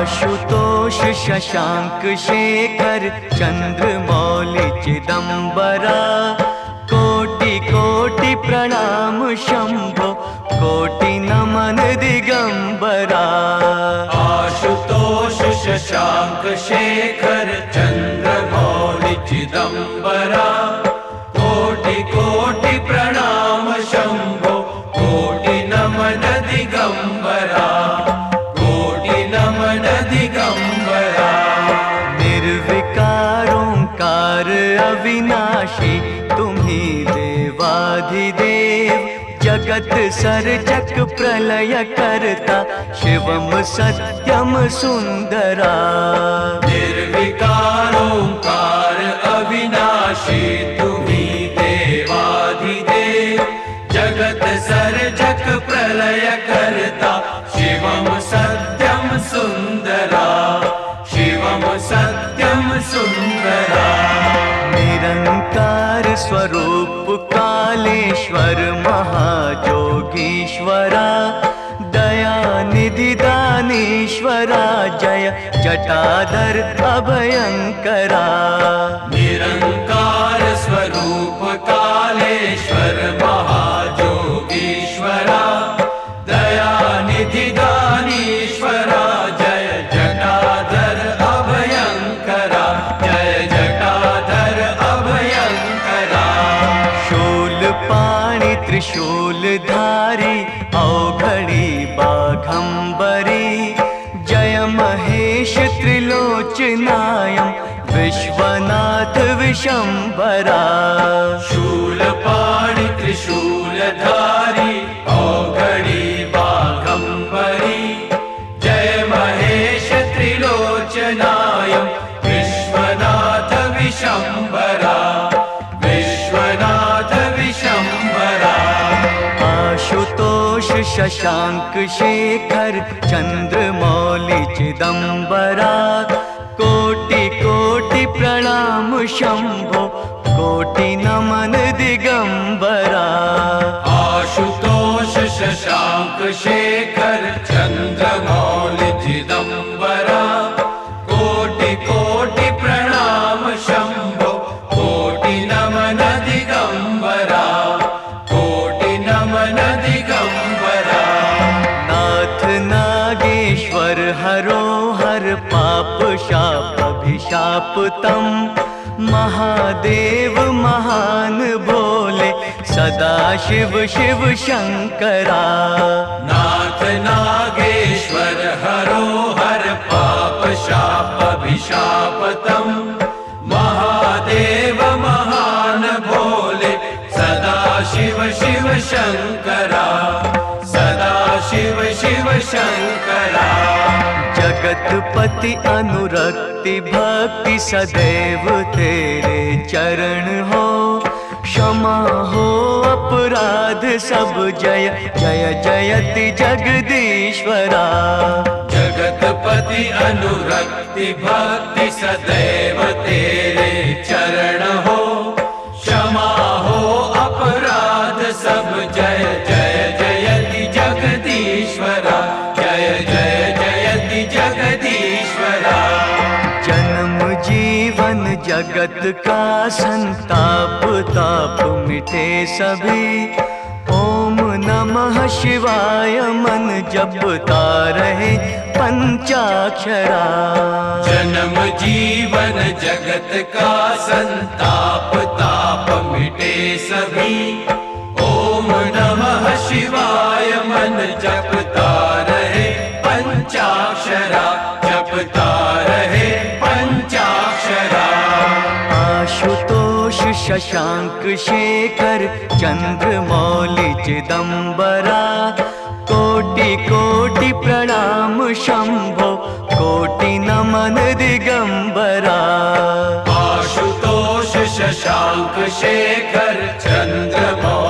आशुतोष शशांक शेखर चंद्रमौलि चिदंबरा, कोटि कोटि प्रणाम शंभो, कोटि नमन दिगंबरा। आशुतोष शशांक शेखर चंद्रमौलि चिदंबरा, कोटि कोटि प्रणाम शंभो, कोटि नमन दिगंबरा, कोटि नमन दिगंबरा। निर्विकार ओंकार अविनाशी, तुम्ही देवाधिदेव, जगत सर्जक प्रलय करता, शिवम सत्यम सुंदरा। निर्विकार ओंकार अविनाशी, तुम्ही देवाधिदेव, जगत सर्जक प्रलय करता, शिवम सत्यम सुंदरा, शिवम सत्यम सुंदरा। निरंकार स्वरूप कालेश्वर महाजोगीश्वरा, दयानिधि दानीश्वरा, जय जटाधर अभयंकरा। निरंकार स्वरूप कालेश्वर महाजोगीश्वरा, दयानिधि दानीश्वरा, जय जटाधर अभयंकरा, जय जटाधर अभयंकरा। शूलपाणि त्रिशूलधारी, अवघड़ी बाघंबरी, जय महेश त्रिलोचनायं, विश्वनाथ विशंभरा। शूलपाणि त्रिशूलधारी, अवघड़ी बाघंबरी, जय महेश त्रिलोचनायं, विश्वनाथ विशंभरा, विश्वनाथ विशंभरा। आशुतोष शशांक शेखर चंद्रमौलि चिदंबरा, कोटि कोटि प्रणाम शंभो, कोटि नमन दिगंबरा। आशुतोष शशांक शेखर चंद्रमौलि चिदंबरा, कोटि कोटि प्रणाम शंभो, कोटि नमन दिगंबरा, कोटि नमन दिगंबरा। नाथ नागेश्वर हरो हर, पाप शाप अभिशाप तम, महादेव महान भोले, सदा शिव शिव शंकरा। नाथ नागेश्वर हरो हर, पाप शाप अभिशाप तम, महादेव महान भोले, सदा शिव शिव शंकरा, सदा शिव शिव शंकरा। जगतपति अनुरक्ति भक्ति सदैव तेरे चरण हो, क्षमा हो अपराध सब, जय जय जयति जगदीश्वरा। जगतपति अनुरक्ति भक्ति सदैव तेरे चरण हो, क्षमा हो अपराध सब, जय जय जयति जगदीश्वरा, जय जय जयति जगदीश्वरा। जन्म जीवन जगत का संताप, ताप मिटे सभी, ओम नमः शिवाय मन जपता रहे पंचाक्षरा। जन्म जीवन जगत का संताप, ताप मिटे सभी, ओम नमः शिवाय मन जपता रहे पंचाक्षरा, जपता रहे पंचाक्षरा। आशुतोष शशांक शेखर चंद्रमौलि चिदंबरा, कोटि कोटि प्रणाम शंभो, कोटि नमन दिगंबरा। आशुतोष शशांक शेखर चंद्रमौलि